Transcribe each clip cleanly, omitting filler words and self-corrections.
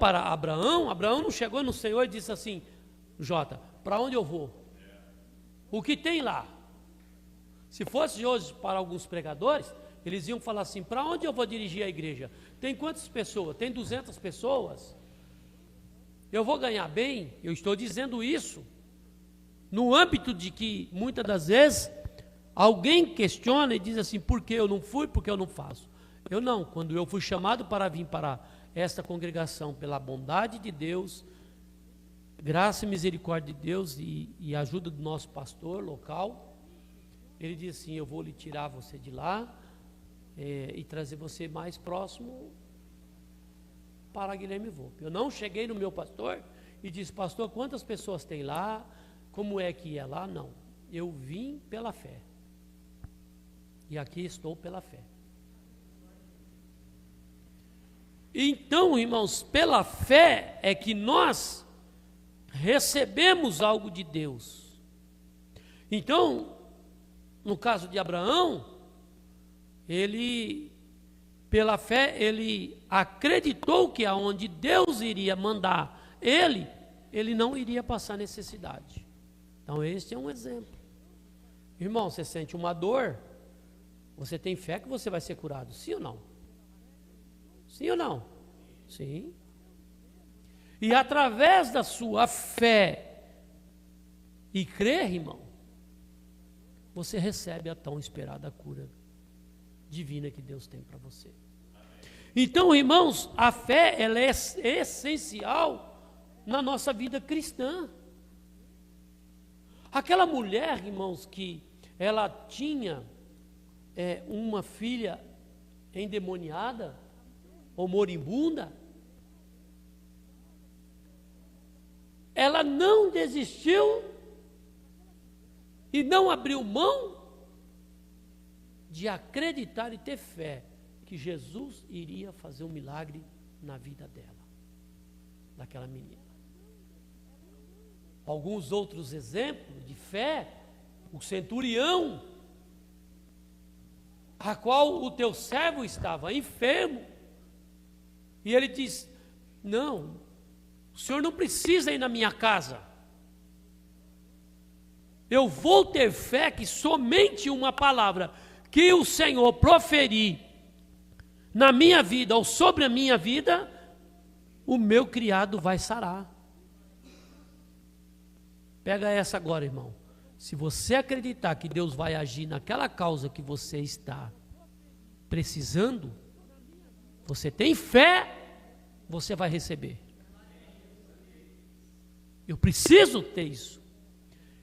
para Abraão, Abraão não chegou no Senhor e disse assim: Jota, para onde eu vou? O que tem lá? Se fosse hoje para alguns pregadores, eles iam falar assim: para onde eu vou dirigir a igreja? Tem quantas pessoas? Tem 200 pessoas? Eu vou ganhar bem? Eu estou dizendo isso no âmbito de que muitas das vezes alguém questiona e diz assim: por que eu não fui, por que eu não faço? Eu não, quando eu fui chamado para vir para esta congregação pela bondade de Deus, graça e misericórdia de Deus e ajuda do nosso pastor local, ele disse assim: eu vou lhe tirar você de lá e trazer você mais próximo para Guilherme Volpe. Eu não cheguei no meu pastor e disse: pastor, quantas pessoas tem lá? Como é que é lá? Não, eu vim pela fé e aqui estou pela fé. Então, irmãos, pela fé é que nós recebemos algo de Deus. Então, no caso de Abraão, ele, pela fé, ele acreditou que aonde Deus iria mandar ele não iria passar necessidade. Então, este é um exemplo. Irmão, você sente uma dor, você tem fé que você vai ser curado, sim ou não? Sim ou não? Sim. E através da sua fé e crer, irmão, você recebe a tão esperada cura divina que Deus tem para você. Então, irmãos, a fé, ela é essencial na nossa vida cristã. Aquela mulher, irmãos, que ela tinha uma filha endemoniada ou moribunda, ela não desistiu e não abriu mão de acreditar e ter fé que Jesus iria fazer um milagre na vida dela, daquela menina. Alguns outros exemplos de fé: o centurião, a qual o teu servo estava enfermo, e ele diz: não, o senhor não precisa ir na minha casa, eu vou ter fé que somente uma palavra que o Senhor proferir na minha vida ou sobre a minha vida, o meu criado vai sarar. Pega essa agora, irmão. Se você acreditar que Deus vai agir naquela causa que você está precisando, você tem fé, você vai receber. Eu preciso ter isso.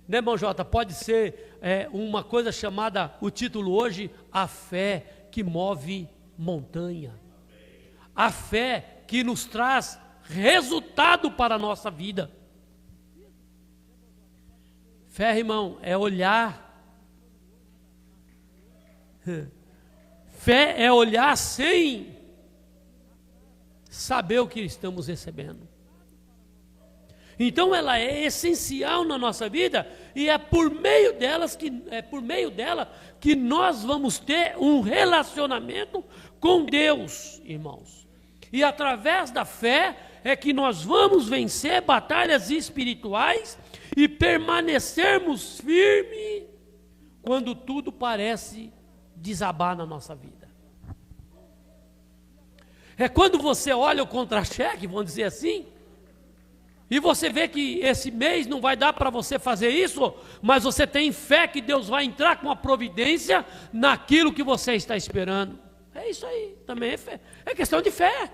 Né, irmão Jota? Pode ser uma coisa chamada, o título hoje, a fé que move montanha. A fé que nos traz resultado para a nossa vida. Fé, irmão, é olhar. Fé é olhar sem saber o que estamos recebendo. Então ela é essencial na nossa vida e é por meio dela que nós vamos ter um relacionamento com Deus, irmãos. E através da fé é que nós vamos vencer batalhas espirituais e permanecermos firmes quando tudo parece desabar na nossa vida. É quando você olha o contra-cheque, vamos dizer assim, e você vê que esse mês não vai dar para você fazer isso, mas você tem fé que Deus vai entrar com a providência naquilo que você está esperando. É isso aí, também é fé. É questão de fé.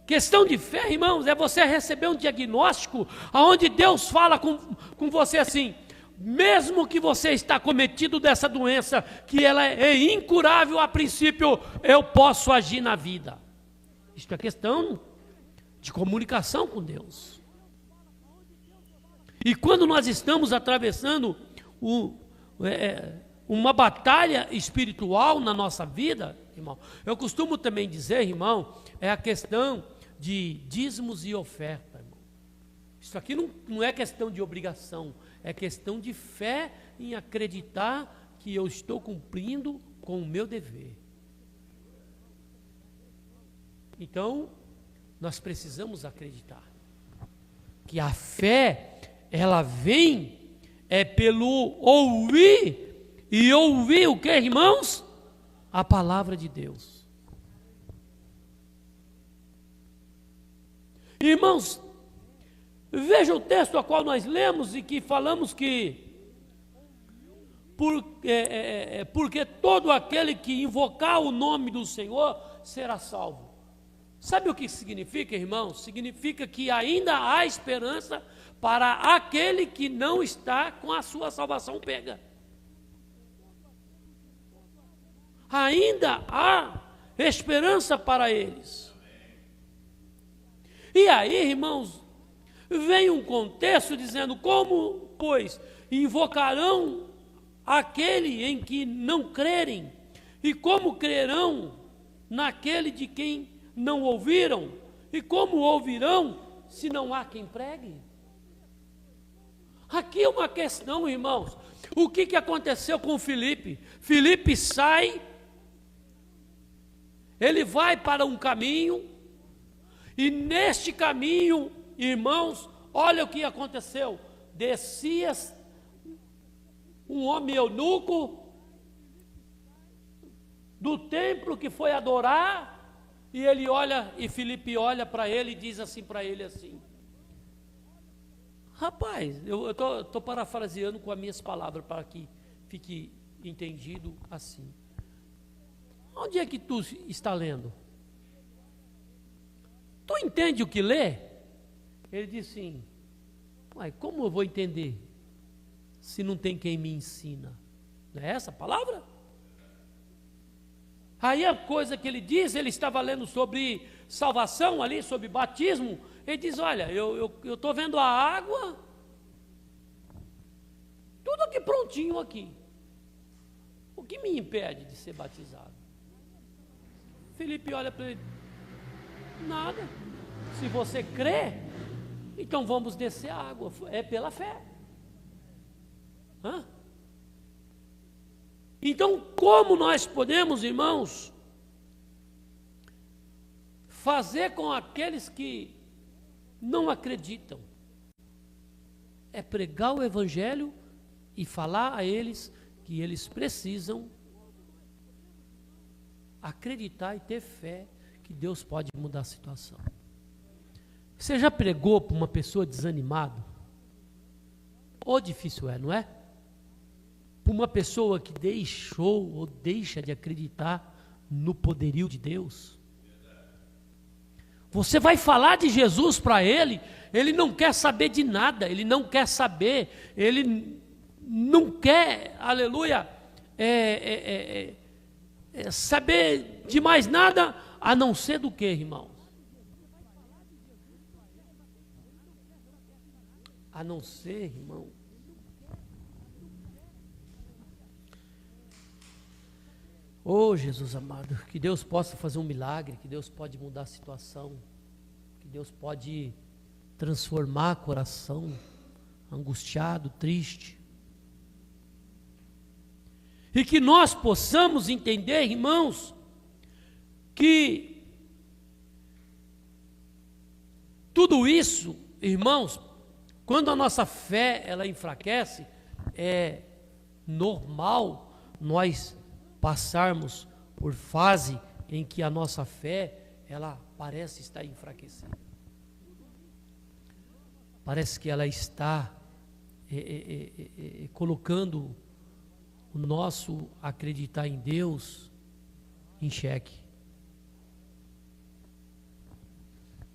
Questão de fé, irmãos, é você receber um diagnóstico onde Deus fala com você assim: mesmo que você está cometido dessa doença, que ela é incurável a princípio, eu posso agir na vida. Isto é questão de comunicação com Deus. E quando nós estamos atravessando uma batalha espiritual na nossa vida, irmão, eu costumo também dizer, irmão, é a questão de dízimos e oferta, irmão. Isso aqui não é questão de obrigação, é questão de fé em acreditar que eu estou cumprindo com o meu dever. Então, nós precisamos acreditar que a fé, ela vem pelo ouvir, e ouvir o que, irmãos? A palavra de Deus. Irmãos, veja o texto a qual nós lemos e que falamos que porque todo aquele que invocar o nome do Senhor será salvo. Sabe o que significa, irmãos? Significa que ainda há esperança para aquele que não está com a sua salvação pega. Ainda há esperança para eles. E aí, irmãos, vem um contexto dizendo: como, pois, invocarão aquele em que não crerem? E como crerão naquele de quem não ouviram? E como ouvirão se não há quem pregue? Aqui é uma questão, irmãos. O que aconteceu com Filipe? Filipe sai, ele vai para um caminho, e neste caminho, irmãos, olha o que aconteceu. Descia um homem eunuco do templo que foi adorar, e ele olha, e Filipe olha para ele e diz assim para ele assim: rapaz, eu estou parafraseando com as minhas palavras para que fique entendido assim. Onde é que tu está lendo? Tu entende o que lê? Ele disse assim: uai, como eu vou entender se não tem quem me ensina? Não é essa a palavra? Aí a coisa que ele diz, ele estava lendo sobre salvação ali, sobre batismo. Ele diz: olha, eu estou vendo a água, tudo aqui prontinho aqui. O que me impede de ser batizado? Filipe olha para ele: nada. Se você crê, então vamos descer a água. É pela fé. Hã? Então, como nós podemos, irmãos, fazer com aqueles que não acreditam? É pregar o evangelho e falar a eles que eles precisam acreditar e ter fé que Deus pode mudar a situação. Você já pregou para uma pessoa desanimada? Ou difícil é, não é? Para uma pessoa que deixou ou deixa de acreditar no poderio de Deus. Você vai falar de Jesus para ele, ele não quer saber de nada, ele não quer saber, ele não quer, aleluia, saber de mais nada, a não ser do que, irmãos? A não ser, irmão, oh Jesus amado, que Deus possa fazer um milagre, que Deus pode mudar a situação, que Deus pode transformar coração angustiado, triste, e que nós possamos entender, irmãos, que tudo isso, irmãos, quando a nossa fé ela enfraquece, é normal nós passarmos por fase em que a nossa fé ela parece estar enfraquecida. Parece que ela está colocando o nosso acreditar em Deus em xeque.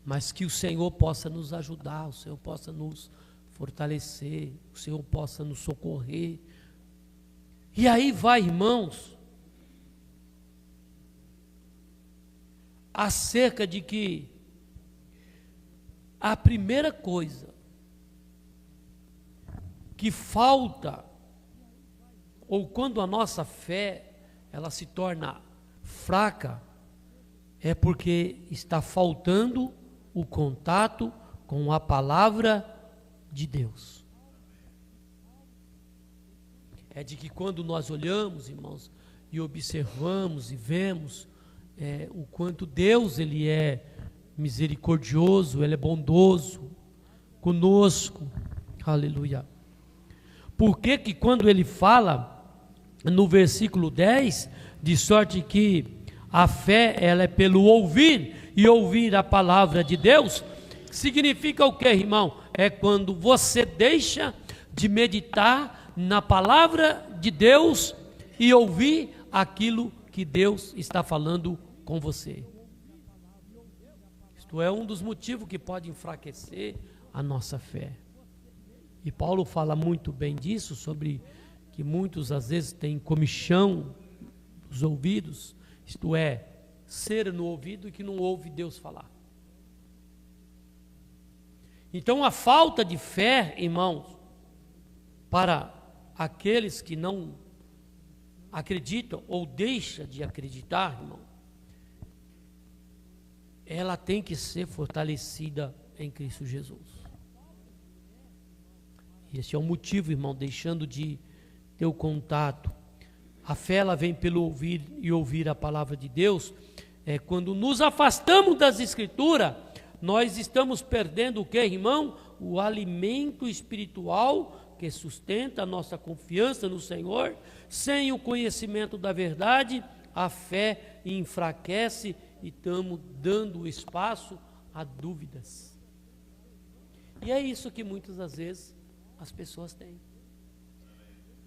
Mas que o Senhor possa nos ajudar, o Senhor possa nos fortalecer, o Senhor possa nos socorrer. E aí vai, irmãos, acerca de que a primeira coisa que falta, ou quando a nossa fé ela se torna fraca, é porque está faltando o contato com a palavra de Deus. É de que quando nós olhamos, irmãos, e observamos e vemos o quanto Deus ele é misericordioso, ele é bondoso conosco. Aleluia. Por que que quando ele fala no versículo 10, de sorte que a fé ela é pelo ouvir e ouvir a palavra de Deus, significa o que, irmão? É quando você deixa de meditar na palavra de Deus e ouvir aquilo que Deus está falando com você. Isto é um dos motivos que pode enfraquecer a nossa fé. E Paulo fala muito bem disso, sobre que muitos às vezes têm comichão dos ouvidos, isto é, cera no ouvido e que não ouve Deus falar. Então a falta de fé, irmãos, para aqueles que não acreditam ou deixam de acreditar, irmão, ela tem que ser fortalecida em Cristo Jesus. Esse é o motivo, irmão, deixando de ter o contato. A fé ela vem pelo ouvir e ouvir a palavra de Deus. Quando nos afastamos das Escrituras, nós estamos perdendo o que, irmão? O alimento espiritual que sustenta a nossa confiança no Senhor. Sem o conhecimento da verdade, a fé enfraquece e estamos dando espaço a dúvidas. E é isso que muitas das vezes as pessoas têm.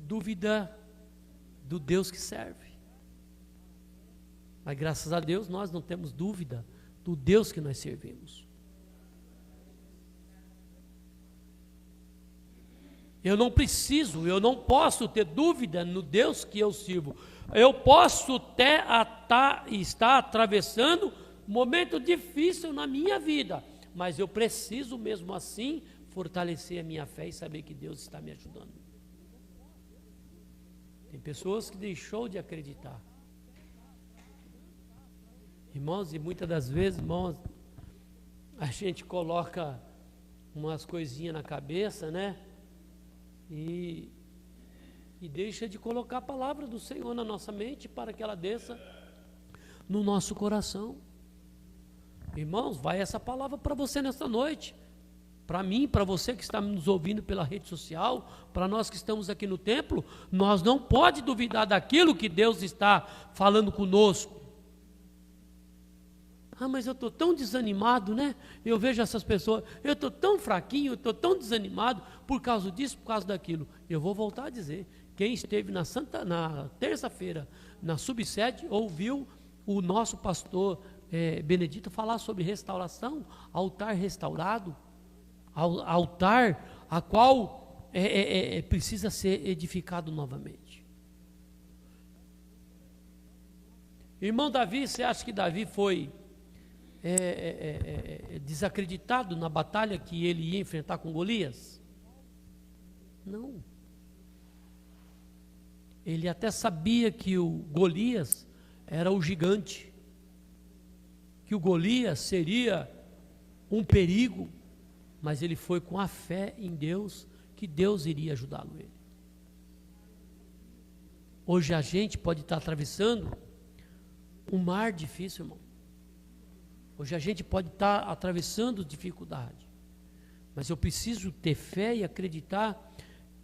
Dúvida do Deus que serve. Mas graças a Deus nós não temos dúvida do Deus que nós servimos. Eu não posso ter dúvida no Deus que eu sirvo. Eu posso até estar atravessando um momento difícil na minha vida, mas eu preciso mesmo assim fortalecer a minha fé e saber que Deus está me ajudando. Tem pessoas que deixou de acreditar. Irmãos, e muitas das vezes, irmãos, a gente coloca umas coisinhas na cabeça, né? E deixa de colocar a palavra do Senhor na nossa mente para que ela desça no nosso coração. Irmãos, vai essa palavra para você nesta noite. Para mim, para você que está nos ouvindo pela rede social, para nós que estamos aqui no templo, nós não pode duvidar daquilo que Deus está falando conosco. Ah, mas eu estou tão desanimado, né? Eu vejo essas pessoas, eu estou tão fraquinho, eu estou tão desanimado por causa disso, por causa daquilo. Eu vou voltar a dizer, quem esteve na terça-feira na subsede, ouviu o nosso pastor Benedito falar sobre restauração, altar restaurado, altar a qual precisa ser edificado novamente. Irmão Davi, você acha que Davi foi desacreditado na batalha que ele ia enfrentar com Golias? Não. Ele até sabia que o Golias era o gigante, que o Golias seria um perigo, mas ele foi com a fé em Deus, que Deus iria ajudá-lo. Hoje a gente pode estar atravessando um mar difícil, irmão. Hoje a gente pode estar atravessando dificuldade, mas eu preciso ter fé e acreditar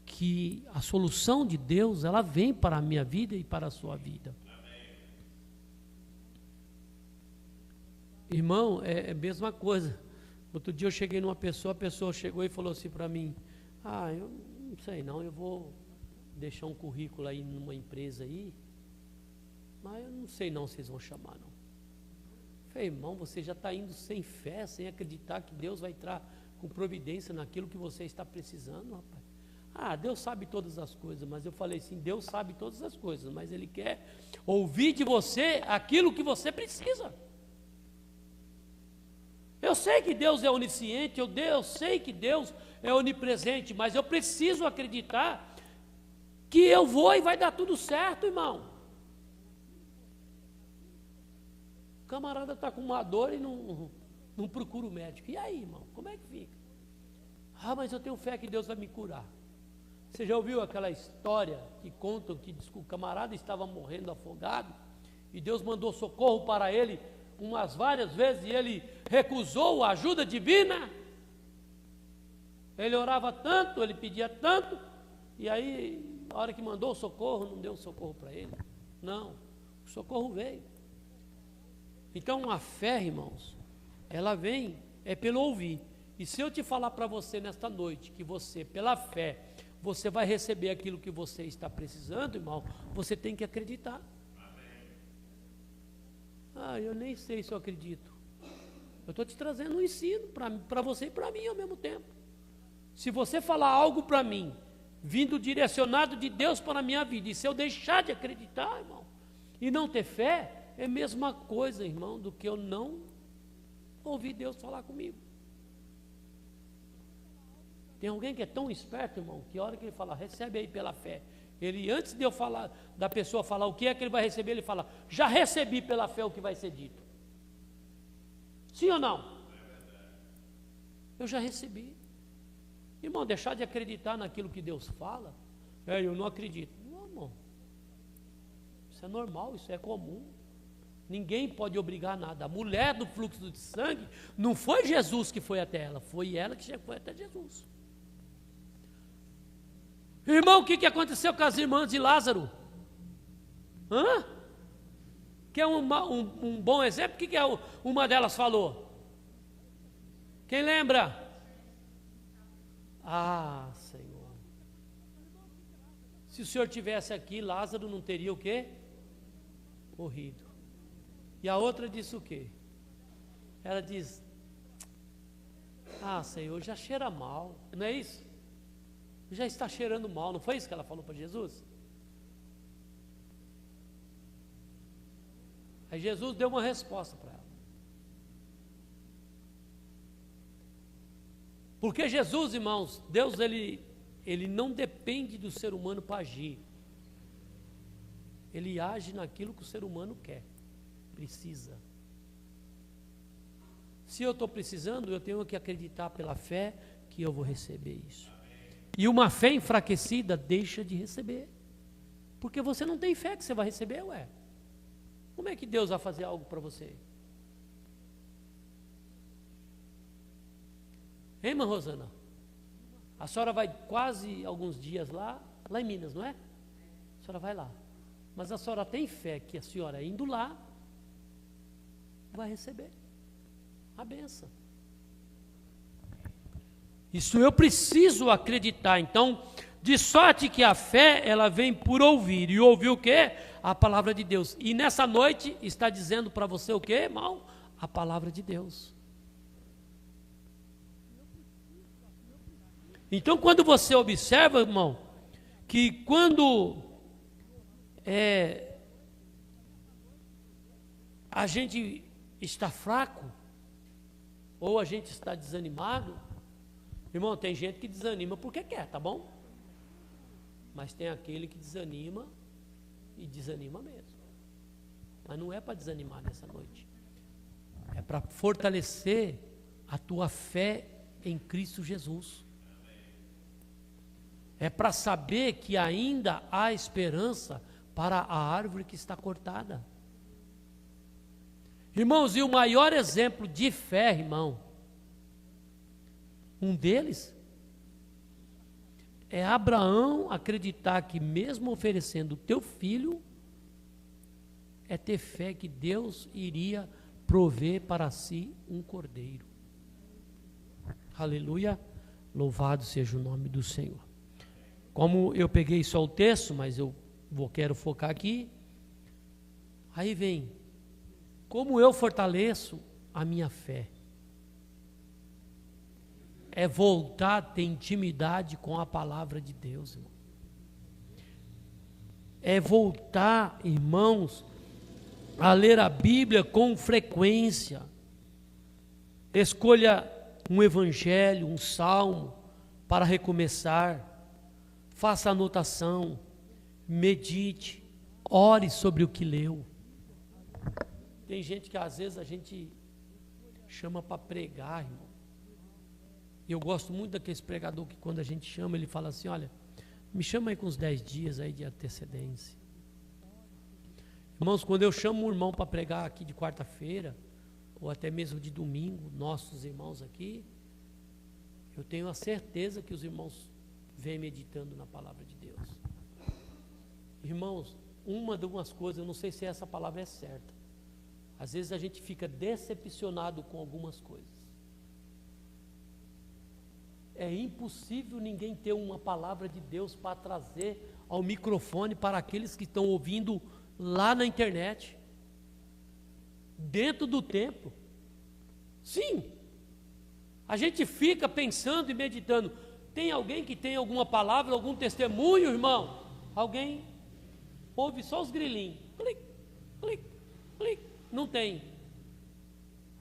que a solução de Deus, ela vem para a minha vida e para a sua vida. Irmão, é a mesma coisa. Outro dia eu cheguei numa pessoa, a pessoa chegou e falou assim para mim: eu não sei não, eu vou deixar um currículo aí numa empresa aí, mas eu não sei não se vocês vão chamar não. Falei, irmão, você já está indo sem fé, sem acreditar que Deus vai entrar com providência naquilo que você está precisando, rapaz. Deus sabe todas as coisas, mas eu falei assim, Deus sabe todas as coisas, mas Ele quer ouvir de você aquilo que você precisa. Eu sei que Deus é onisciente, eu sei que Deus é onipresente, mas eu preciso acreditar que eu vou e vai dar tudo certo, irmão. O camarada está com uma dor e não procura o médico. E aí, irmão, como é que fica? Mas eu tenho fé que Deus vai me curar. Você já ouviu aquela história que contam que diz que o camarada estava morrendo afogado e Deus mandou socorro para ele umas várias vezes, e ele recusou a ajuda divina. Ele orava tanto, ele pedia tanto, e aí, a hora que mandou o socorro, não deu socorro para ele. Não, o socorro veio. Então, a fé, irmãos, ela vem, é pelo ouvir. E se eu te falar para você nesta noite, que você, pela fé, você vai receber aquilo que você está precisando, irmão, você tem que acreditar. Ah, eu nem sei se eu acredito. Eu estou te trazendo um ensino para você e para mim ao mesmo tempo. Se você falar algo para mim, vindo direcionado de Deus para a minha vida, e se eu deixar de acreditar, irmão, e não ter fé, é a mesma coisa, irmão, do que eu não ouvir Deus falar comigo. Tem alguém que é tão esperto, irmão, que a hora que ele fala, recebe aí pela fé, ele, antes de eu falar, da pessoa falar o que é que ele vai receber, ele fala, já recebi pela fé o que vai ser dito. Sim ou não? Eu já recebi. Irmão, deixar de acreditar naquilo que Deus fala, eu não acredito. Não, irmão. Isso é normal, isso é comum. Ninguém pode obrigar nada. A mulher do fluxo de sangue, não foi Jesus que foi até ela, foi ela que foi até Jesus. Irmão, o que aconteceu com as irmãs de Lázaro? Quer um bom exemplo? O que uma delas falou? Quem lembra? Ah, Senhor. Se o Senhor tivesse aqui, Lázaro não teria o quê? Morrido. E a outra disse o quê? Ela diz, ah, Senhor, já cheira mal, não é isso? Já está cheirando mal, não foi isso que ela falou para Jesus? Aí Jesus deu uma resposta para ela. Porque Jesus, irmãos, Deus, ele não depende do ser humano para agir. Ele age naquilo que o ser humano quer, precisa. Se eu estou precisando, eu tenho que acreditar pela fé que eu vou receber isso. E uma fé enfraquecida deixa de receber. Porque você não tem fé que você vai receber, ué. Como é que Deus vai fazer algo para você? Hein, irmã Rosana? A senhora vai quase alguns dias lá em Minas, não é? A senhora vai lá. Mas a senhora tem fé que a senhora indo lá, vai receber a bênção. Isso eu preciso acreditar. Então, de sorte que a fé, ela vem por ouvir. E ouvir o quê? A palavra de Deus. E nessa noite, está dizendo para você o quê, irmão? A palavra de Deus. Então, quando você observa, irmão, que quando a gente está fraco, ou a gente está desanimado, irmão, tem gente que desanima porque quer, tá bom? Mas tem aquele que desanima e desanima mesmo. Mas não é para desanimar nessa noite. É para fortalecer a tua fé em Cristo Jesus. É para saber que ainda há esperança para a árvore que está cortada. Irmãos, e o maior exemplo de fé, irmão, um deles é Abraão acreditar que mesmo oferecendo o teu filho, é ter fé que Deus iria prover para si um cordeiro. Aleluia, louvado seja o nome do Senhor. Como eu peguei só o texto, mas eu quero focar aqui, aí vem, como eu fortaleço a minha fé? É voltar a ter intimidade com a palavra de Deus, irmão. É voltar, irmãos, a ler a Bíblia com frequência. Escolha um evangelho, um salmo, para recomeçar. Faça anotação, medite, ore sobre o que leu. Tem gente que às vezes a gente chama para pregar, irmão. E eu gosto muito daquele pregador que quando a gente chama, ele fala assim, olha, me chama aí com uns 10 dias aí de antecedência. Irmãos, quando eu chamo um irmão para pregar aqui de quarta-feira, ou até mesmo de domingo, nossos irmãos aqui, eu tenho a certeza que os irmãos vêm meditando na palavra de Deus. Irmãos, uma de umas coisas, eu não sei se essa palavra é certa, às vezes a gente fica decepcionado com algumas coisas. É impossível ninguém ter uma palavra de Deus para trazer ao microfone para aqueles que estão ouvindo lá na internet, dentro do templo. Sim, a gente fica pensando e meditando. Tem alguém que tem alguma palavra, algum testemunho, irmão? Alguém ouve só os grilinhos, clique, clique, clique. Não tem.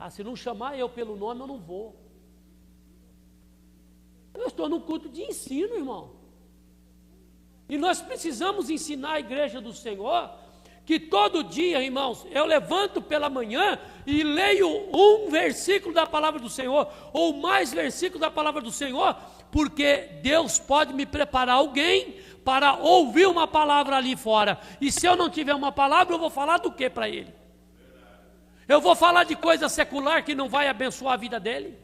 Se não chamar eu pelo nome, eu não vou. Eu estou num culto de ensino, irmão. E nós precisamos ensinar a igreja do Senhor que todo dia, irmãos, eu levanto pela manhã e leio um versículo da palavra do Senhor, ou mais versículos da palavra do Senhor, porque Deus pode me preparar alguém para ouvir uma palavra ali fora. E se eu não tiver uma palavra, eu vou falar do que para ele? Eu vou falar de coisa secular que não vai abençoar a vida dele?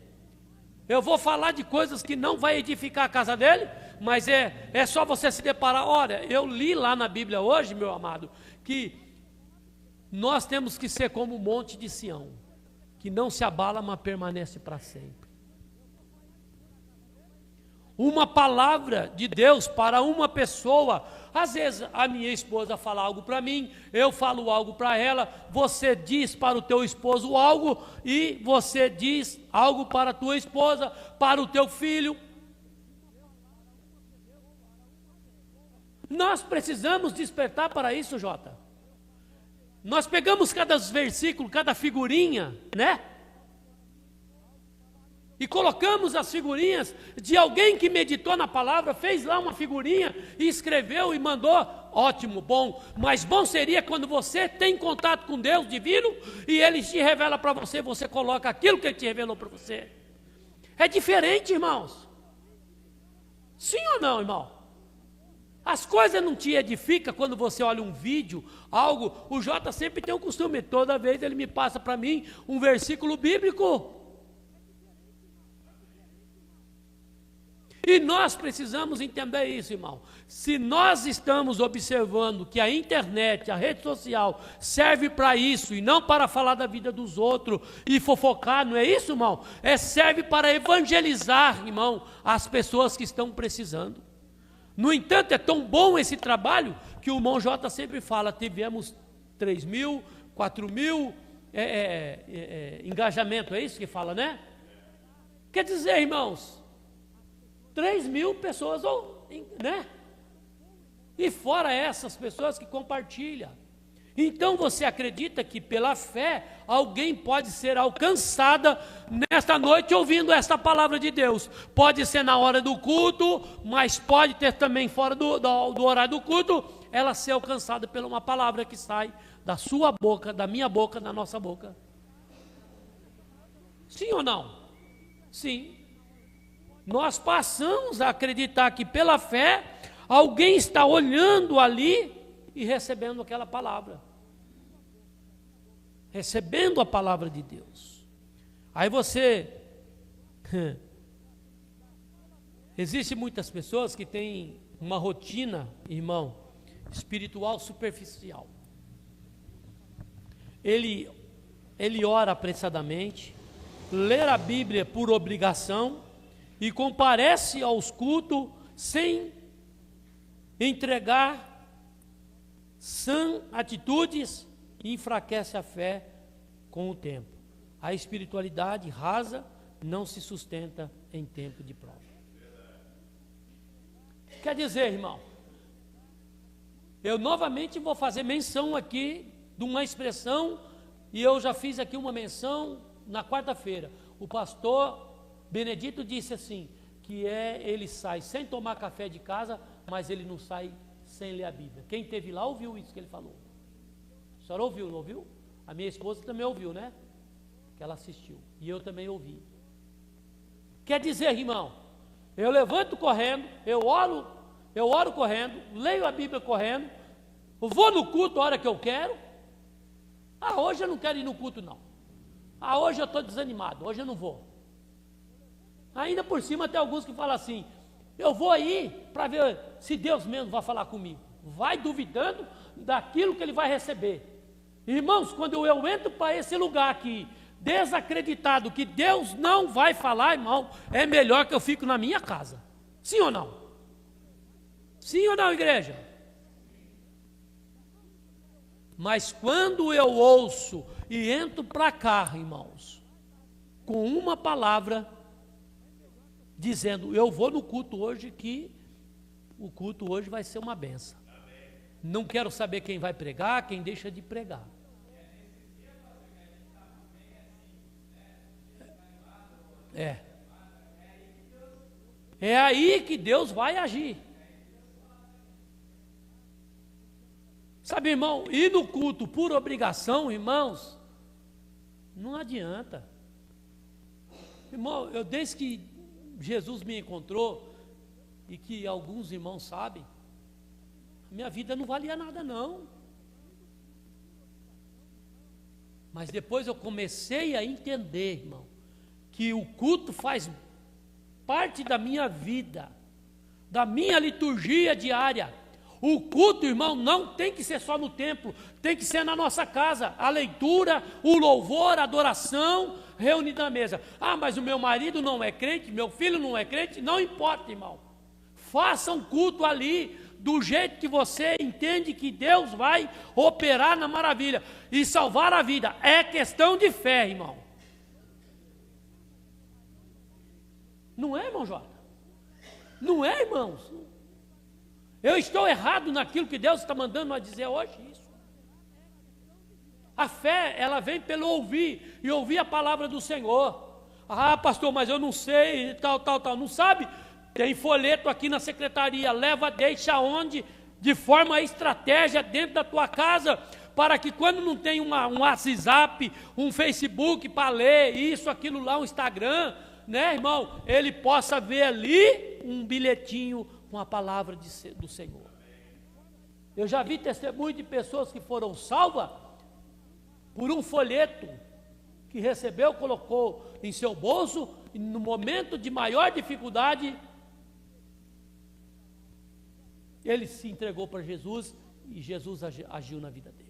Eu vou falar de coisas que não vai edificar a casa dele? Mas é só você se deparar. Olha, eu li lá na Bíblia hoje, meu amado, que nós temos que ser como o monte de Sião, que não se abala, mas permanece para sempre. Uma palavra de Deus para uma pessoa. Às vezes a minha esposa fala algo para mim, eu falo algo para ela, você diz para o teu esposo algo, e você diz algo para a tua esposa, para o teu filho. Nós precisamos despertar para isso, Jota. Nós pegamos cada versículo, cada figurinha, né? E colocamos as figurinhas de alguém que meditou na palavra, fez lá uma figurinha e escreveu e mandou. Ótimo, bom. Mas bom seria quando você tem contato com Deus divino e Ele te revela para você, você coloca aquilo que Ele te revelou para você. É diferente, irmãos. Sim ou não, irmão? As coisas não te edificam quando você olha um vídeo, algo. O Jota sempre tem um costume, toda vez ele me passa para mim um versículo bíblico. E nós precisamos entender isso, irmão. Se nós estamos observando que a internet, a rede social serve para isso e não para falar da vida dos outros e fofocar, não é isso, irmão? Serve para evangelizar, irmão, as pessoas que estão precisando. No entanto, é tão bom esse trabalho que o irmão Jota sempre fala, tivemos 3.000, 4.000 engajamento, é isso que fala, né? Quer dizer, irmãos, 3.000 pessoas, né? E fora essas pessoas que compartilham. Então você acredita que pela fé alguém pode ser alcançada nesta noite ouvindo esta palavra de Deus? Pode ser na hora do culto, mas pode ter também fora do horário do culto, ela ser alcançada por uma palavra que sai da sua boca, da minha boca, da nossa boca. Sim ou não? Sim. Nós passamos a acreditar que pela fé alguém está olhando ali e recebendo aquela palavra. Recebendo a palavra de Deus. Aí você... Existem muitas pessoas que têm uma rotina, irmão, espiritual superficial. Ele ora apressadamente, lê a Bíblia por obrigação e comparece aos cultos sem entregar sã atitudes e enfraquece a fé com o tempo. A espiritualidade rasa não se sustenta em tempo de prova. Quer dizer, irmão, eu novamente vou fazer menção aqui de uma expressão, e eu já fiz aqui uma menção na quarta-feira. O pastor Benedito disse assim, que ele sai sem tomar café de casa, mas ele não sai sem ler a Bíblia. Quem esteve lá ouviu isso que ele falou. A senhora ouviu, não ouviu? A minha esposa também ouviu, né? Que ela assistiu. E eu também ouvi. Quer dizer, irmão, eu levanto correndo, eu oro correndo, leio a Bíblia correndo, eu vou no culto a hora que eu quero, Ah, hoje eu não quero ir no culto não. Ah, hoje eu estou desanimado, hoje eu não vou. Ainda por cima tem alguns que falam assim, eu vou aí para ver se Deus mesmo vai falar comigo. Vai duvidando daquilo que ele vai receber. Irmãos, quando eu entro para esse lugar aqui, desacreditado que Deus não vai falar, irmão, é melhor que eu fico na minha casa. Sim ou não? Sim ou não, igreja? Mas quando eu ouço e entro para cá, irmãos, com uma palavra, dizendo, eu vou no culto hoje, que o culto hoje vai ser uma benção. Não quero saber quem vai pregar, quem deixa de pregar. É aí que Deus vai agir. Sabe, irmão, ir no culto por obrigação, irmãos, não adianta. Irmão, eu desde que Jesus me encontrou, e que alguns irmãos sabem, minha vida não valia nada não. Mas depois eu comecei a entender, irmão, que o culto faz parte da minha vida, da minha liturgia diária. O culto, irmão, não tem que ser só no templo, tem que ser na nossa casa. A leitura, o louvor, a adoração, reunido na mesa. Ah, mas o meu marido não é crente, meu filho não é crente, não importa, irmão. Faça um culto ali, do jeito que você entende que Deus vai operar na maravilha e salvar a vida. É questão de fé, irmão. Não é, irmão Jota? Não é, irmãos? Eu estou errado naquilo que Deus está mandando a dizer hoje, isso. A fé, ela vem pelo ouvir, e ouvir a palavra do Senhor. Ah, pastor, mas eu não sei, tal. Não sabe? Tem folheto aqui na secretaria, leva, deixa onde? De forma estratégia dentro da tua casa, para que quando não tem um WhatsApp, um Facebook para ler, isso, aquilo lá, um Instagram, né, irmão? Ele possa ver ali um bilhetinho com a palavra do Senhor. Eu já vi testemunho de pessoas que foram salvas por um folheto que recebeu, colocou em seu bolso, e no momento de maior dificuldade, ele se entregou para Jesus e Jesus agiu na vida dele.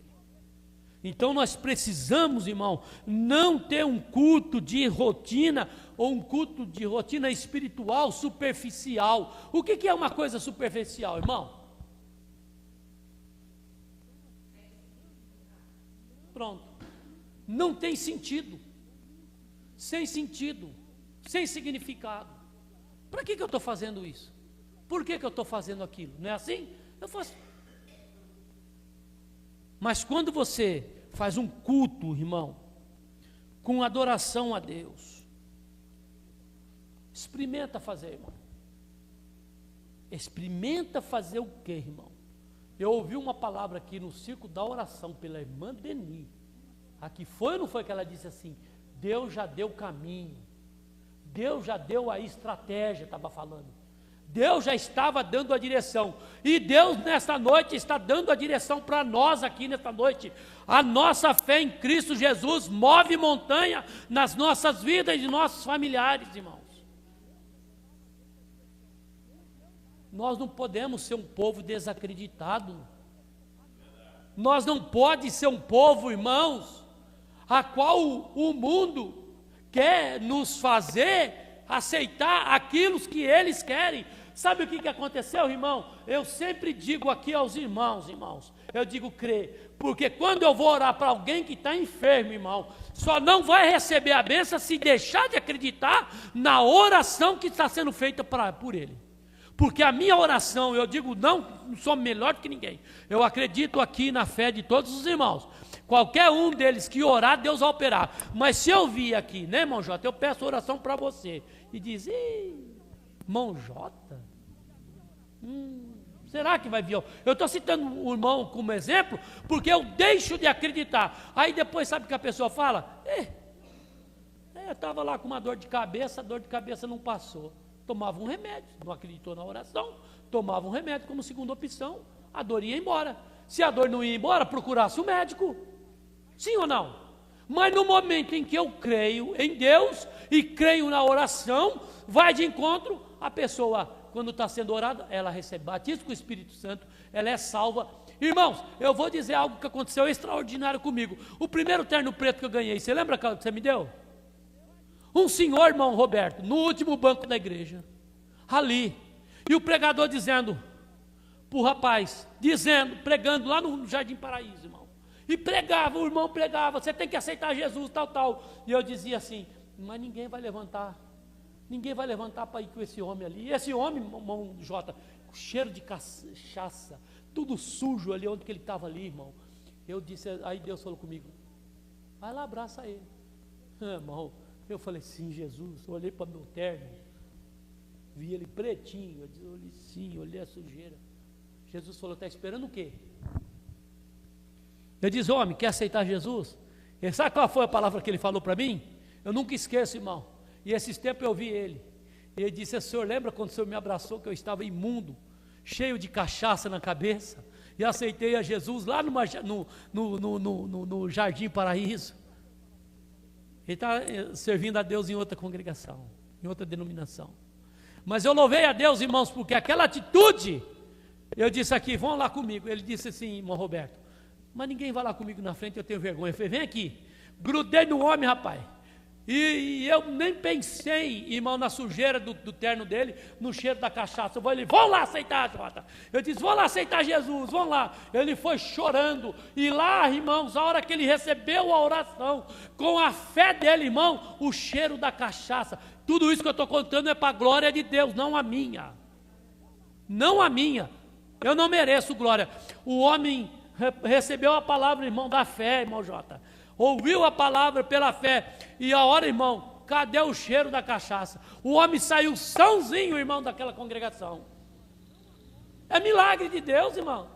Então nós precisamos, irmão, não ter um culto de rotina ou um culto de rotina espiritual superficial. O que é uma coisa superficial, irmão? Pronto. Não tem sentido. Sem sentido. Sem significado. Para que eu estou fazendo isso? Por que eu estou fazendo aquilo? Não é assim? Eu faço. Mas quando você faz um culto, irmão, com adoração a Deus, experimenta fazer, irmão. Experimenta fazer o quê, irmão? Eu ouvi uma palavra aqui no Círculo da Oração pela irmã Deni. Aqui foi ou não foi que ela disse assim? Deus já deu o caminho. Deus já deu a estratégia, estava falando. Deus já estava dando a direção, e Deus nesta noite está dando a direção para nós aqui nesta noite. A nossa fé em Cristo Jesus move montanha nas nossas vidas e de nossos familiares, irmãos. Nós não podemos ser um povo desacreditado. Nós não podemos ser um povo, irmãos, a qual o mundo quer nos fazer aceitar aquilo que eles querem. Sabe o que aconteceu, irmão? Eu sempre digo aqui aos irmãos, eu digo crer, porque quando eu vou orar para alguém que está enfermo, irmão, só não vai receber a bênção se deixar de acreditar na oração que está sendo feita por ele. Porque a minha oração, eu digo, não sou melhor do que ninguém, eu acredito aqui na fé de todos os irmãos. Qualquer um deles que orar, Deus vai operar. Mas se eu vir aqui, né, irmão Jota, eu peço oração para você, e diz, irmão Jota, será que vai vir? Eu estou citando o irmão como exemplo, porque eu deixo de acreditar. Aí depois sabe o que a pessoa fala? Eu estava lá com uma dor de cabeça, a dor de cabeça não passou. Tomava um remédio, não acreditou na oração, tomava um remédio como segunda opção, a dor ia embora. Se a dor não ia embora, procurasse o médico. Sim ou não? Mas no momento em que eu creio em Deus e creio na oração, vai de encontro, a pessoa, quando está sendo orada, ela recebe batismo com o Espírito Santo, ela é salva. Irmãos, eu vou dizer algo que aconteceu extraordinário comigo. O primeiro terno preto que eu ganhei, você lembra que você me deu? Um senhor, irmão Roberto, no último banco da igreja, ali, e o pregador dizendo para o rapaz, pregando lá no Jardim Paraíso, irmão, e pregava, o irmão pregava, você tem que aceitar Jesus, tal, e eu dizia assim, mas ninguém vai levantar para ir com esse homem ali, e esse homem, irmão Jota, cheiro de cachaça, tudo sujo ali, onde que ele estava ali, irmão, eu disse, aí Deus falou comigo, vai lá, abraça ele, irmão, eu falei, sim, Jesus, olhei para meu terno, vi ele pretinho, eu disse, olhei sim, olhei a sujeira, Jesus falou, está esperando o quê? Eu disse, homem, quer aceitar Jesus? E sabe qual foi a palavra que ele falou para mim? Eu nunca esqueço, irmão, e esses tempos eu vi ele, e ele disse, o senhor lembra quando o senhor me abraçou, que eu estava imundo, cheio de cachaça na cabeça, e aceitei a Jesus lá no Jardim Paraíso? Ele está servindo a Deus em outra congregação, em outra denominação, mas eu louvei a Deus, irmãos, porque aquela atitude, eu disse aqui, vão lá comigo, ele disse assim, irmão Roberto, mas ninguém vai lá comigo na frente, eu tenho vergonha, eu falei, vem aqui, grudei no homem, rapaz, e eu nem pensei, irmão, na sujeira do terno dele, no cheiro da cachaça, vão lá aceitar, Jota, eu disse, vão lá aceitar Jesus, vão lá, ele foi chorando, e lá, irmãos, a hora que ele recebeu a oração, com a fé dele, irmão, o cheiro da cachaça, tudo isso que eu estou contando é para a glória de Deus, não a minha, eu não mereço glória, o homem recebeu a palavra, irmão, da fé, irmão Jota, ouviu a palavra pela fé, e a hora, irmão, cadê o cheiro da cachaça? O homem saiu sãozinho, irmão, daquela congregação. É milagre de Deus, irmão,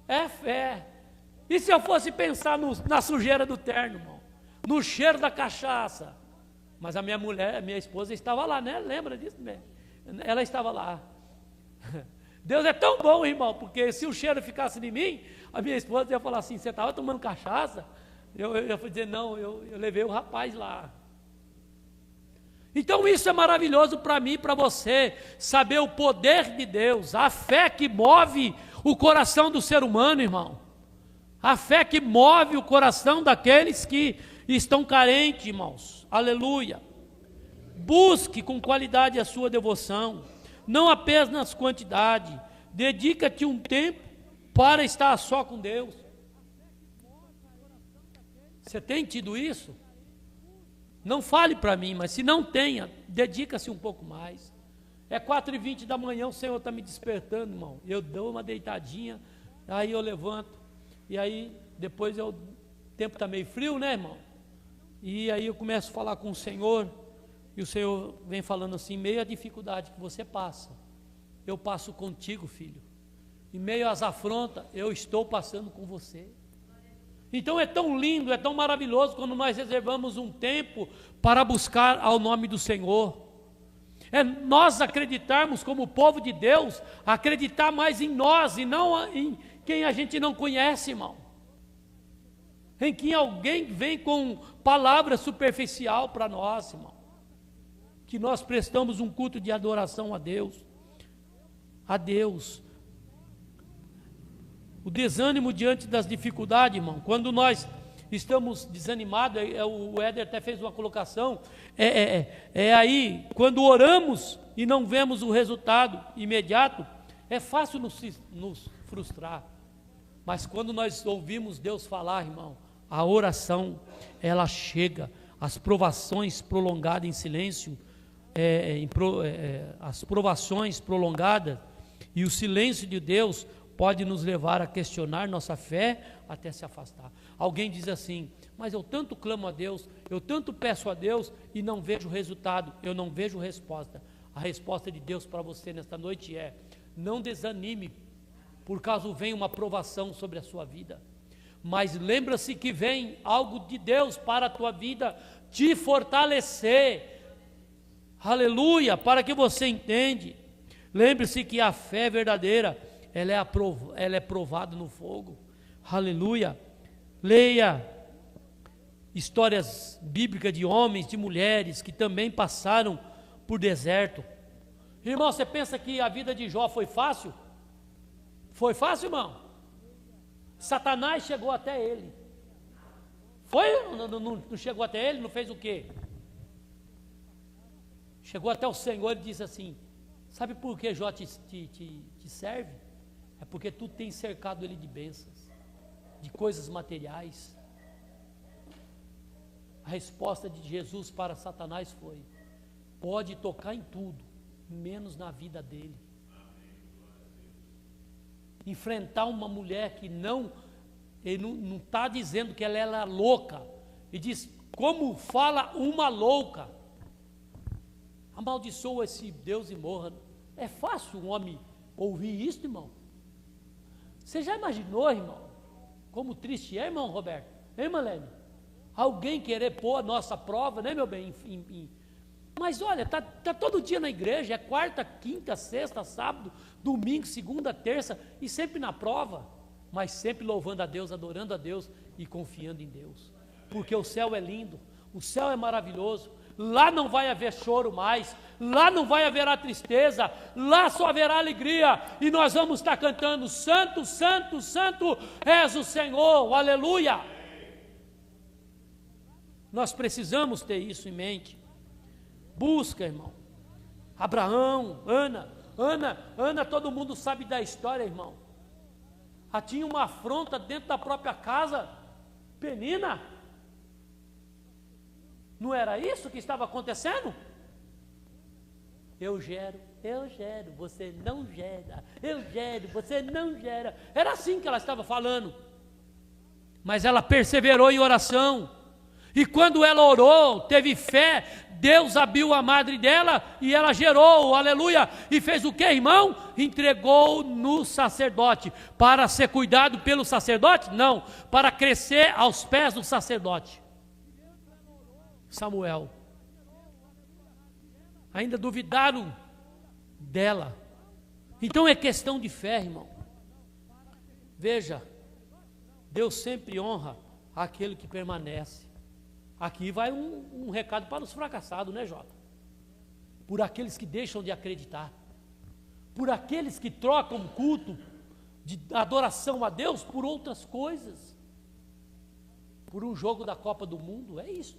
é fé. E se eu fosse pensar na sujeira do terno, irmão, no cheiro da cachaça? Mas a minha mulher, a minha esposa estava lá, né? Lembra disso, né? Ela estava lá. Deus é tão bom, irmão, porque se o cheiro ficasse de mim, a minha esposa ia falar assim, você estava tomando cachaça? Eu fui dizer, não, eu levei o rapaz lá. Então isso é maravilhoso para mim e para você, saber o poder de Deus, a fé que move o coração do ser humano, irmão. A fé que move o coração daqueles que estão carentes, irmãos. Aleluia. Busque com qualidade a sua devoção, não apenas quantidade. Dedica-te um tempo para estar a só com Deus. Você tem tido isso? Não fale para mim, mas se não tenha, dedica-se um pouco mais. É 4h20 da manhã, o Senhor está me despertando, irmão. Eu dou uma deitadinha, aí eu levanto, e aí depois o tempo está meio frio, né, irmão? E aí eu começo a falar com o Senhor, e o Senhor vem falando assim, meio à dificuldade que você passa, eu passo contigo, filho. Em meio às afrontas, eu estou passando com você. Então é tão lindo, é tão maravilhoso quando nós reservamos um tempo para buscar ao nome do Senhor. É nós acreditarmos como povo de Deus, acreditar mais em nós e não em quem a gente não conhece, irmão. Em que alguém vem com palavra superficial para nós, irmão. Que nós prestamos um culto de adoração a Deus. A Deus. O desânimo diante das dificuldades, irmão, quando nós estamos desanimados, o Éder até fez uma colocação, aí, quando oramos e não vemos o resultado imediato, é fácil nos frustrar, mas quando nós ouvimos Deus falar, irmão, a oração, ela chega, as provações prolongadas em silêncio, as provações prolongadas e o silêncio de Deus pode nos levar a questionar nossa fé até se afastar. Alguém diz assim, mas eu tanto clamo a Deus, eu tanto peço a Deus e não vejo resultado, eu não vejo resposta. A resposta de Deus para você nesta noite é, não desanime, por caso venha uma provação sobre a sua vida, mas lembra-se que vem algo de Deus para a tua vida, te fortalecer, aleluia, para que você entende. Lembre-se que a fé verdadeira, ela é provada no fogo, aleluia. Leia histórias bíblicas de homens, de mulheres que também passaram por deserto. Irmão, você pensa que a vida de Jó foi fácil? Foi fácil, irmão? Satanás chegou até ele. Foi? Não chegou até ele? Não fez o quê? Chegou até o Senhor e disse assim: sabe por que Jó te serve? É porque tu tens cercado ele de bênçãos, de coisas materiais. A resposta de Jesus para Satanás foi: pode tocar em tudo, menos na vida dele. Enfrentar uma mulher que ele não está dizendo que ela era louca, e diz: como fala uma louca? Amaldiçoa esse Deus e morra. É fácil um homem ouvir isso, irmão? Você já imaginou, irmão, como triste é, irmão Roberto? Hein, Malene? Alguém querer pôr a nossa prova, né, meu bem? Mas olha, tá todo dia na igreja, é quarta, quinta, sexta, sábado, domingo, segunda, terça, e sempre na prova, mas sempre louvando a Deus, adorando a Deus e confiando em Deus, porque o céu é lindo, o céu é maravilhoso. Lá não vai haver choro mais, lá não vai haver a tristeza, lá só haverá alegria, e nós vamos estar cantando: Santo, Santo, Santo és o Senhor, aleluia. Nós precisamos ter isso em mente. Busca, irmão. Abraão, Ana, todo mundo sabe da história, irmão. Tinha uma afronta dentro da própria casa. Penina, não era isso que estava acontecendo? Eu gero, você não gera. Eu gero, você não gera. Era assim que ela estava falando. Mas ela perseverou em oração. E quando ela orou, teve fé, Deus abriu a madre dela e ela gerou, aleluia. E fez o que, irmão? Entregou no sacerdote. Para ser cuidado pelo sacerdote? Não, para crescer aos pés do sacerdote. Samuel. Ainda duvidaram dela. Então é questão de fé, irmão. Veja, Deus sempre honra aquele que permanece. Aqui vai um recado para os fracassados, né, Jota? Por aqueles que deixam de acreditar, por aqueles que trocam culto de adoração a Deus por outras coisas, por um jogo da Copa do Mundo, é isso,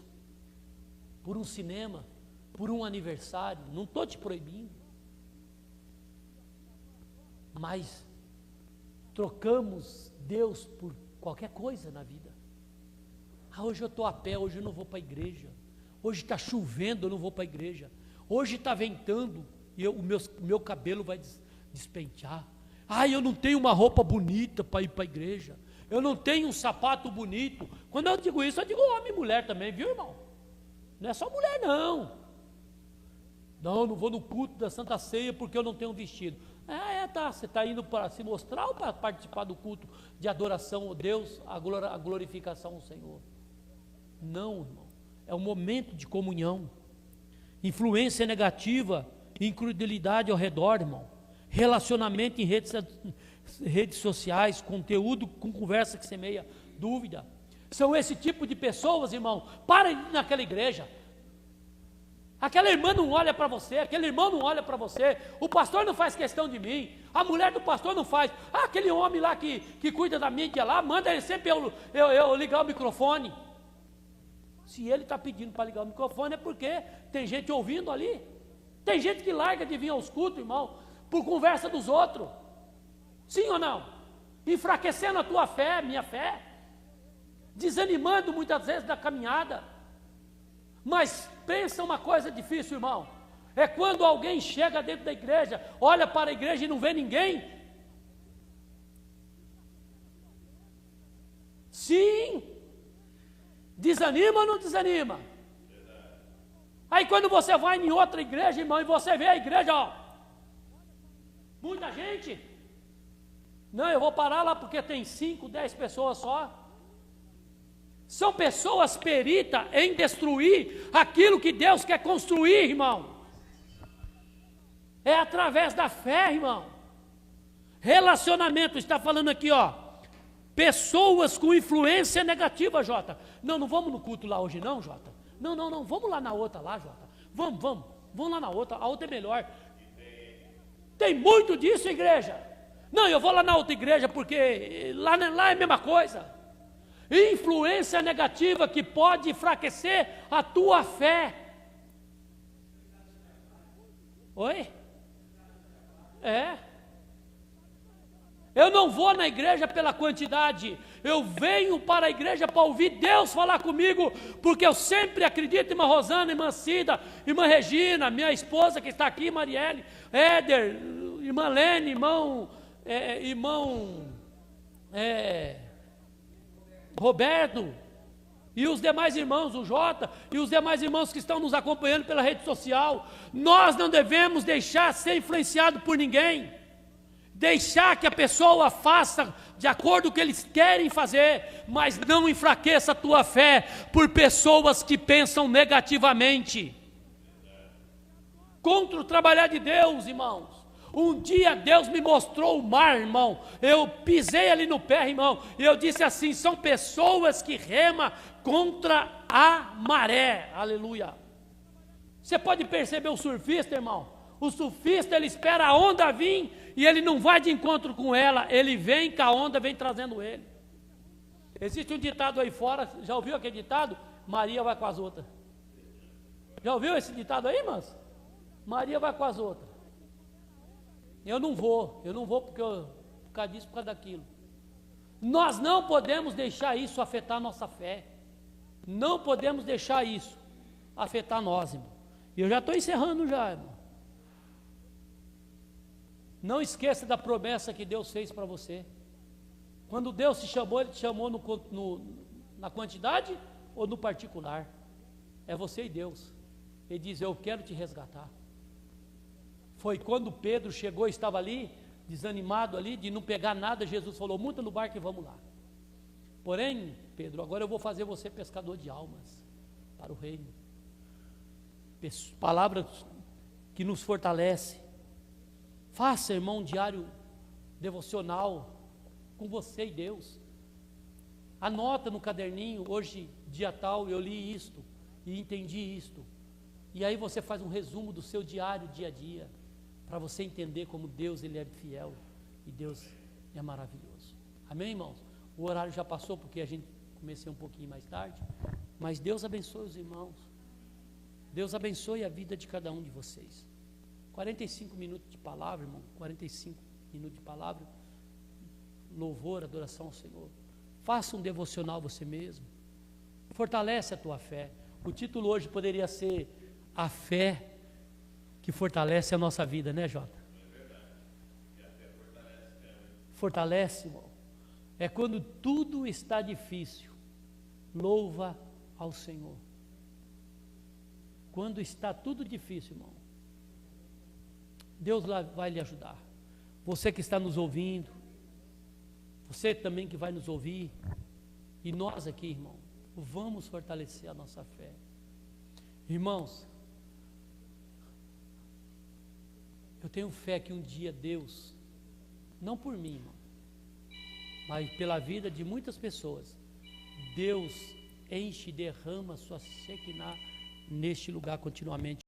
por um cinema, por um aniversário. Não estou te proibindo, mas trocamos Deus por qualquer coisa na vida. Hoje eu estou a pé, hoje eu não vou para a igreja. Hoje está chovendo, eu não vou para a igreja. Hoje está ventando e o meu cabelo vai despentear. Eu não tenho uma roupa bonita para ir para a igreja. Eu não tenho um sapato bonito. Quando eu digo isso, eu digo homem e mulher também, viu, irmão? Não é só mulher, não. Não vou no culto da Santa Ceia porque eu não tenho um vestido. Tá. Você está indo para se mostrar ou para participar do culto de adoração a Deus, a glorificação ao Senhor? Não, irmão. É um momento de comunhão. Influência negativa, incredulidade ao redor, irmão. Relacionamento em redes sociais, conteúdo com conversa que semeia dúvida. São esse tipo de pessoas, irmão. Para de ir naquela igreja. Aquela irmã não olha para você, aquele irmão não olha para você, o pastor não faz questão de mim, a mulher do pastor não faz. Aquele homem lá que cuida da mídia lá, manda ele sempre eu ligar o microfone. Se ele está pedindo para ligar o microfone é porque tem gente ouvindo ali. Tem gente que larga de vir aos cultos, irmão, por conversa dos outros. Sim ou não? Enfraquecendo a tua fé, minha fé, desanimando muitas vezes da caminhada. Mas pensa uma coisa difícil, irmão. É quando alguém chega dentro da igreja, olha para a igreja e não vê ninguém. Sim. Desanima ou não desanima? Aí quando você vai em outra igreja, irmão, e você vê a igreja, muita gente. Não, eu vou parar lá porque tem 5, 10 pessoas só. São pessoas peritas em destruir aquilo que Deus quer construir, irmão. É através da fé, irmão. Relacionamento, está falando aqui, Pessoas com influência negativa, Jota. Não, não vamos no culto lá hoje não, Jota. Não, vamos lá na outra lá, Jota. Vamos lá na outra, a outra é melhor. Tem muito disso, igreja. Não, eu vou lá na outra igreja porque lá é a mesma coisa. Influência negativa que pode enfraquecer a tua fé. Oi? É. Eu não vou na igreja pela quantidade, eu venho para a igreja para ouvir Deus falar comigo, porque eu sempre acredito em irmã Rosana, irmã Cida, irmã Regina, minha esposa que está aqui, Marielle, Éder, irmã Lene, irmão Roberto, e os demais irmãos, o Jota, e os demais irmãos que estão nos acompanhando pela rede social. Nós não devemos deixar ser influenciado por ninguém, deixar que a pessoa faça de acordo com o que eles querem fazer, mas não enfraqueça a tua fé por pessoas que pensam negativamente contra o trabalhar de Deus, irmãos. Um dia Deus me mostrou o mar, irmão, eu pisei ali no pé, irmão, e eu disse assim, são pessoas que remam contra a maré, aleluia. Você pode perceber o surfista, irmão, o surfista ele espera a onda vir, e ele não vai de encontro com ela, ele vem com a onda, vem trazendo ele. Existe um ditado aí fora, já ouviu aquele ditado? Maria vai com as outras. Já ouviu esse ditado aí, irmãos? Maria vai com as outras. Eu não vou por causa disso, por causa daquilo. Nós não podemos deixar isso afetar a nossa fé. Não podemos deixar isso afetar nós, irmão. E eu já estou encerrando já, irmão. Não esqueça da promessa que Deus fez para você. Quando Deus te chamou, Ele te chamou na quantidade ou no particular? É você e Deus. Ele diz, eu quero te resgatar. Foi quando Pedro chegou, estava ali, desanimado ali, de não pegar nada, Jesus falou, monta no barco e vamos lá. Porém, Pedro, agora eu vou fazer você pescador de almas, para o reino. Palavras que nos fortalece. Faça, irmão, um diário devocional com você e Deus. Anota no caderninho, hoje, dia tal, eu li isto e entendi isto. E aí você faz um resumo do seu diário, dia a dia, para você entender como Deus ele é fiel e Deus é maravilhoso. Amém, irmãos? O horário já passou porque a gente comecei um pouquinho mais tarde, mas Deus abençoe os irmãos. Deus abençoe a vida de cada um de vocês. 45 minutos de palavra, irmão, 45 minutos de palavra, louvor, adoração ao Senhor. Faça um devocional você mesmo, fortalece a tua fé. O título hoje poderia ser a fé que fortalece a nossa vida, né, Jota? É verdade. E a fé fortalece mesmo. Fortalece, irmão. É quando tudo está difícil, louva ao Senhor. Quando está tudo difícil, irmão, Deus vai lhe ajudar. Você que está nos ouvindo, você também que vai nos ouvir, e nós aqui, irmão, vamos fortalecer a nossa fé. Irmãos, eu tenho fé que um dia Deus, não por mim, irmão, mas pela vida de muitas pessoas, Deus enche e derrama sua Shekinah neste lugar continuamente.